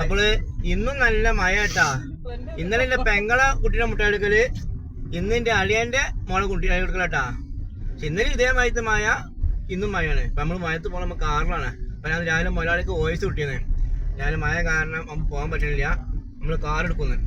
അപ്പോള് ഇന്നും നല്ല മഴ കേട്ടാ. ഇന്നലെ എന്റെ പെങ്ങളെ കുട്ടിയുടെ മുട്ടയെടുക്കല്, ഇന്ന് എന്റെ അളിയന്റെ മോളെ കുട്ടിയുടെ എടുക്കലാട്ടാ. പക്ഷെ ഇന്നലെ ഇതേമാതിരത്തെ മഴ, ഇന്നും മഴയാണ്. ഇപ്പൊ നമ്മള് മഴത്ത് പോകണം, നമുക്ക് കാറിലാണ്. അപ്പൊ ഞാൻ രാവിലെ മുതലാളിക്ക് വോയിസ് കിട്ടിയത്, ഞാൻ മഴ കാരണം നമുക്ക് പോകാൻ പറ്റുന്നില്ല, നമ്മള് കാർ എടുക്കുന്നത്.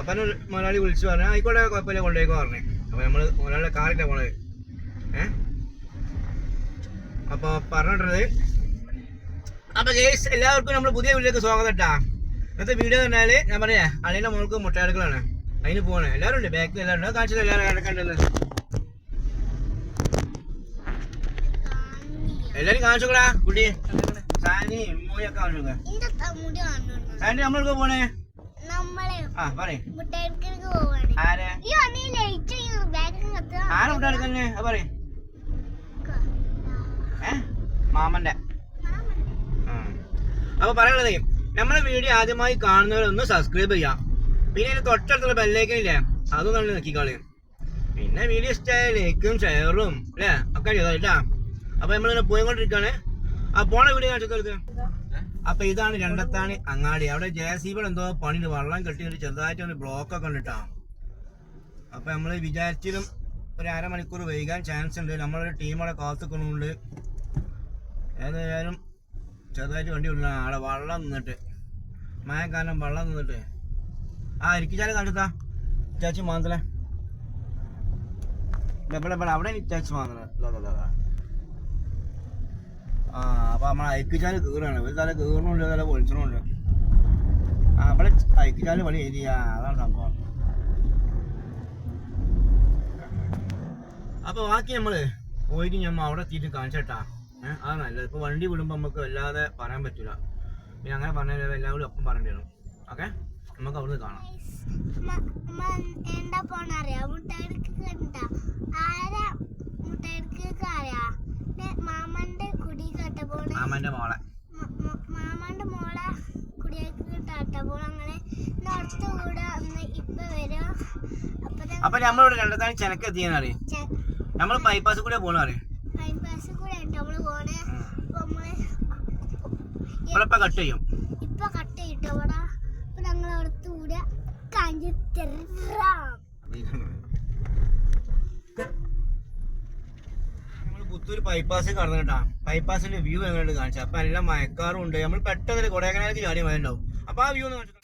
അപ്പൊ മുതലാളി വിളിച്ചു പറഞ്ഞു ആയിക്കോട്ടെ കുഴപ്പമില്ല കൊണ്ടുപോയിക്കോ പറഞ്ഞു. അപ്പൊ നമ്മള് മുതലാളിയുടെ കാറിട്ടാ പോണത്. അപ്പൊ പറഞ്ഞിട്ടത് അപ്പൊ ഗൈസ് എല്ലാവർക്കും നമ്മൾ പുതിയ വീഡിയോക്ക് സ്വാഗതം കേട്ടാ. ഇന്നത്തെ വീഡിയോ പറഞ്ഞാല് ഞാൻ പറയാ അളിയുടെ മോൾക്ക് മുട്ടയെടുക്കലാണ്, അതിന് പോവാണ്. എല്ലാവരും ഉണ്ട്, ബാക്കിൽ എല്ലാവരും ഉണ്ട്. കാണിച്ചത് എല്ലാവരും കണ്ടത് എല്ലാരും കാണിച്ചോക്കടാ കുട്ടി. സാനി മൂയൊക്കെ കാണിച്ചോക്ക. സാനി നമ്മളൊക്കെ പോണേ. ആ പറയേ ആരെ മുട്ടയെടുക്കന്നെ പറയേ. മാമന്റെ. അപ്പൊ പറയാനുള്ളത്, നമ്മളെ വീഡിയോ ആദ്യമായി കാണുന്നവരൊന്ന് സബ്സ്ക്രൈബ് ചെയ്യാം. പിന്നെ അതിന് തൊട്ടടുത്തുള്ള ബെല്ലൈക്കനില്ലേ, അതും നല്ല നോക്കിക്കളി. പിന്നെ വീഡിയോ ഇഷ്ടമായ ലൈക്കും ഷെയറും അല്ലേ ഒക്കെ ചെയ്തോട്ടാ. അപ്പൊ നമ്മളിങ്ങനെ പോയിക്കൊണ്ടിരിക്കുകയാണ്. ആ പോണ വീഡിയോ കാണിച്ചെടുക്കുക. അപ്പൊ ഇതാണ് രണ്ടത്താണി അങ്ങാടി. അവിടെ JCB എന്തോ പണിയുണ്ട്, വെള്ളം കെട്ടിയിട്ട് ചെറുതായിട്ട് ഒരു ബ്ലോക്കൊക്കെ ഉണ്ടിട്ടാ. അപ്പൊ നമ്മള് വിചാരിച്ചിലും ഒരു അരമണിക്കൂർ വൈകാൻ ചാൻസ് ഉണ്ട്. നമ്മളൊരു ടീമോടെ കാത്തുക്കൊണ്ടുണ്ട്. ഏതായാലും ചെറുതായിട്ട് വണ്ടി വിടണം. അവിടെ വെള്ളം നിന്നിട്ട്, മഴ കാരണം വെള്ളം നിന്നിട്ട്. ആ ഇരിക്കിച്ചാല് കണ്ടെത്താ ചാച്ചി മാന്തല അവിടെ ചാച്ചി മാന്തല. ആ അപ്പൊ നമ്മളെ അയക്കിച്ചാല് കീറാണ്. ഒരു തല കീറണുണ്ട്, തല പൊളിച്ചണുണ്ട്. ആ അവിടെ അയക്കിച്ചാല് പണി ഏരിയ, അതാണ് സംഭവം. അപ്പൊ ബാക്കി നമ്മള് പോയിട്ട് ഞമ്മ അവിടെ എത്തിയിട്ട് കാണിച്ചേട്ടാ. അത് നല്ലത്. ഇപ്പൊ വണ്ടി വിടുമ്പോ നമുക്ക് വല്ലാതെ പറയാൻ പറ്റൂല. പിന്നെ അങ്ങനെ പറഞ്ഞാൽ എല്ലാവരും ഒപ്പം പറയേണ്ടി വരും. ഓക്കെ, നമുക്ക് അവിടുന്ന് കാണാം. മാമന്റെ മോളെ അപ്പൊ നമ്മളിവിടെ രണ്ടത്താണി ചെനക്ക് എത്തിയെന്നറിയാം. നമ്മള് ബൈപ്പാസ് കൂടെ പോകണ അറിയാം. ഇപ്പൊ കട്ട് ചെയ്യും. പുത്തൂര് ബൈപ്പാസ് കടന്നു കേട്ടാ. ബൈപ്പാസിന്റെ വ്യൂ എങ്ങനെയുണ്ട് കാണിച്ചു. അപ്പൊ എല്ലാം മയക്കാറും ഉണ്ട്. നമ്മൾ പെട്ടെന്ന് കൊടൈക്കനാലിലേക്ക് ചാടി മഴ ഉണ്ടാവും. അപ്പൊ ആ വ്യൂ ഒന്ന് കാണിച്ചു.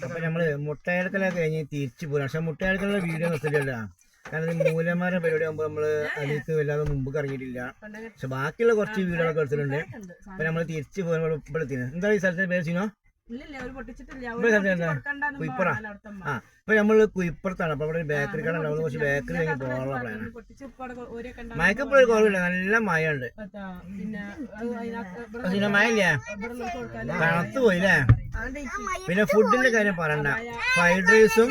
അപ്പൊ നമ്മള് മുട്ടയെടുക്കലൊക്കെ കഴിഞ്ഞ് തിരിച്ചു പോരാ. പക്ഷെ മുട്ടയെടുക്കലുള്ള വീഡിയോ നിർത്തില്ല. കാരണം ഈ മൂലന്മാരുടെ പരിപാടി ആകുമ്പോ നമ്മള് അതിലേക്ക് വല്ലാതെ മുമ്പ് ഇറങ്ങിയിട്ടില്ല. പക്ഷെ ബാക്കിയുള്ള കുറച്ച് വീഡിയോകളൊക്കെ എടുത്തിട്ടുണ്ട്. അപ്പൊ നമ്മള് തിരിച്ചു പോകുമ്പോൾ ഇവിടെ എത്തിയത്. എന്താ ഈ സ്ഥലത്തിന്റെ പേര് ചീനോ? കുയിപ്പറ. ആ ഇപ്പൊ നമ്മള് കുയിപ്പുറത്താണ്. അപ്പൊ അവിടെ ഒരു ബേക്കറി കട ഉണ്ടാവുന്ന കുറച്ച് ബേക്കറി കഴിഞ്ഞ് പോകാനുള്ള പ്ലാനാണ്. മയക്കപ്പോഴും ഒരു കുറവില്ല, നല്ല മഴ ഉണ്ട്. മഴ ഇല്ലേ, തണുത്ത് പോയില്ലേ. പിന്നെ ഫുഡിന്റെ കാര്യം പറയണ്ട, ഫ്രൈഡ് റൈസും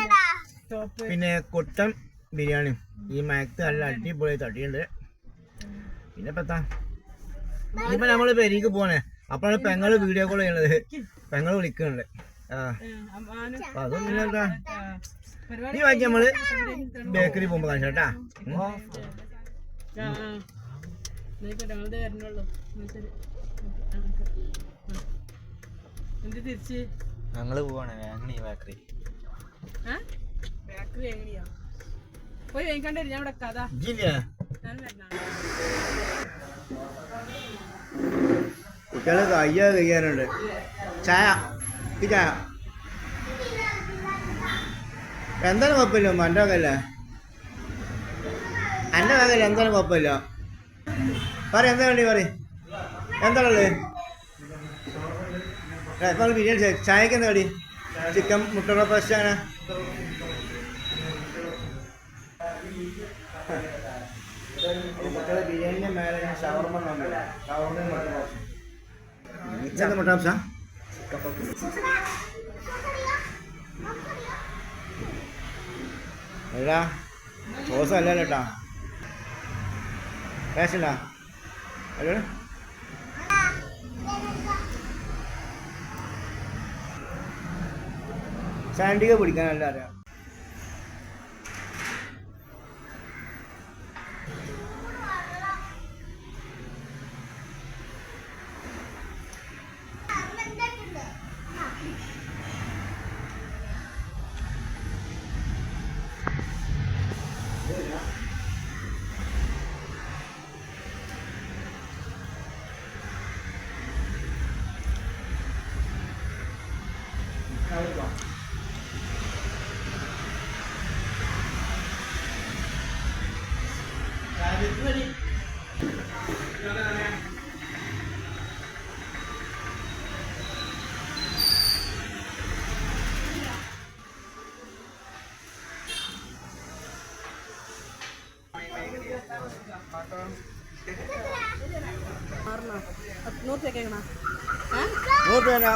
പിന്നെ കൊട്ടൻ ബിരിയാണിയും ഈ മയക്ക് നല്ല അടിപൊളി തട്ടിയുണ്ട്. പിന്നെ ഇപ്പത്താ ഇപ്പൊ നമ്മള് പെരീക്ക് പോണേ. അപ്പോഴാണ് പെങ്ങള് വീഡിയോ കോൾ ചെയ്യണത്. പെങ്ങള് വിളിക്കുന്നുണ്ട്. അപ്പൊ അതൊന്നും എന്താ ഈ വായിച്ച് നമ്മള് ബേക്കറി പോകുമ്പോ കാണിച്ചാട്ടാ. ഞങ്ങള് പോവാണ് ബേക്കറി. ബേക്കറി എങ്ങനെയാ പോയി വാങ്ങിക്കണ്ടേ? ഞാൻ ഇവിടെ കഥ കുട്ടികള് കഴിയാനുണ്ട്. ചായ ഈ ചായ എന്തായാലും കുഴപ്പമില്ല. എൻ്റെ വകല്ലേ, എൻ്റെ വകല്ല, എന്തായാലും കുഴപ്പമില്ല. പറ എന്താ വേണ്ടി പറ, എന്താണുള്ളത്? ഇപ്പൊ ബിരിയാണി ചായക്ക് എന്താ കടി? ചിക്കൻ മുട്ട ഫസ്റ്റ് അങ്ങനെ കുട്ടികളെ ബിരിയാണിന്റെ മേലെ ഷവർമ മുട്ട അല്ല സോസ് അല്ലല്ലോ കേട്ടാ. ടേസ്റ്റ് ഉണ്ടാ? അല്ല സാൻഡിക പിടിക്കാനല്ല അറിയാം.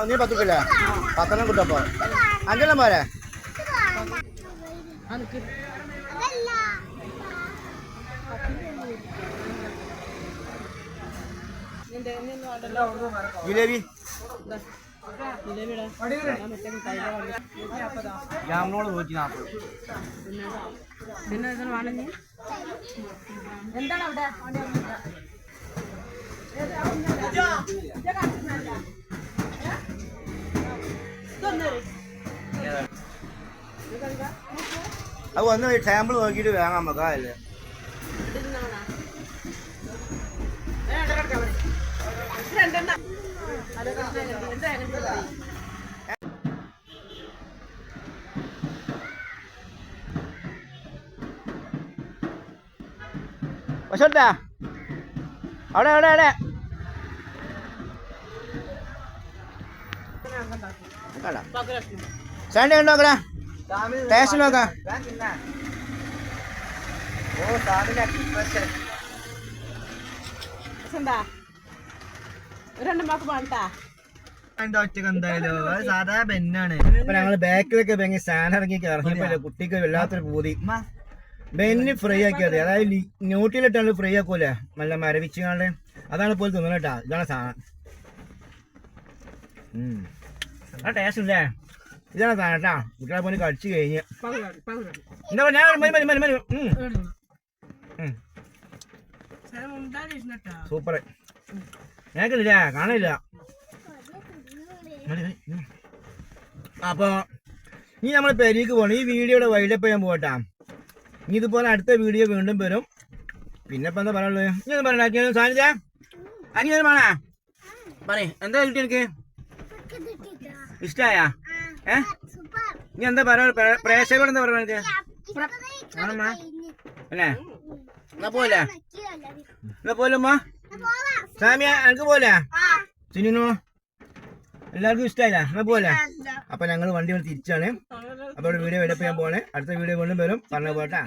നീ 10 രൂപ 10 കിട്ടപ്പോ 5 പോരെ? ജിലേബി ജാമിനോട് 140. പിന്നെ എന്താണ് അവിടെ? അത് വന്ന് സാമ്പിൾ നോക്കിയിട്ട് വാങ്ങാൻ നമുക്ക് അല്ലേ. വശോട്ടാ അവിടെ അവിടെ അവിടെ സാൻഡി ഉണ്ടോക്കടാ, ടേസ്റ്റ് നോക്കാം. എന്തായാലും സാധാ ബെന്നാണ്. ഇപ്പൊ ഞങ്ങള് ബാക്കിലൊക്കെ ഭയങ്കര സാധനം ഇറങ്ങി ഇറങ്ങിയപ്പോ കുട്ടിക്ക് വല്ലാത്തൊരു പൂതി. ബെന്ന് ഫ്രൈ ആക്കിയത്, അതായത് ന്യൂട്ടിലിട്ടാണ് ഫ്രൈ ആക്കൂലേ, നല്ല മരവിച്ചാണ്ട്. അതാണ് ഇപ്പോൾ തിന്നണം കേട്ടാ. ഇതാണ് സാധനം. ആ ടേസ്റ്റ് ഇല്ലേ, ഇതാണ് സാധനം കേട്ടാ. കുട്ടികളെ പോലെ കടിച്ചു കഴിഞ്ഞ് എന്താ പറയാ, സൂപ്പർ. ഞങ്ങൾക്കില്ല, കാണില്ല. അപ്പൊ ഇനി നമ്മൾ പെരീക്ക് പോകണം. ഈ വീഡിയോയുടെ വൈലപ്പ് ചെയ്യാൻ പോകട്ടാ. ഇനി ഇതുപോലെ അടുത്ത വീഡിയോ വീണ്ടും വരും. പിന്നെ ഇപ്പൊ എന്താ പറയാനുള്ളത്? ഇനി ഒന്ന് പറയണ സാന്നിധ്യ അനി വേണ പറ, എന്താ കിട്ടി എനിക്ക്? ഇഷ്ടായ? നീ എന്താ പറയാ പ്രേക്ഷകരോട് എന്താ പറയുക ആണമ്മ അല്ലേ എന്നാ പോലെ എന്നാ പോലമ്മ സാമിയ എനിക്ക് പോലെ സിനിനോ എല്ലാവർക്കും ഇഷ്ടമായില്ല എന്നാ പോലെ അപ്പൊ ഞങ്ങൾ വണ്ടി കൊണ്ട് തിരിച്ചാണ് അപ്പൊ ഇവിടെ വീഡിയോ എടുപ്പ് ചെയ്യാൻ പോണേ അടുത്ത വീഡിയോ കൊണ്ടും വരും പറഞ്ഞ പോട്ടെ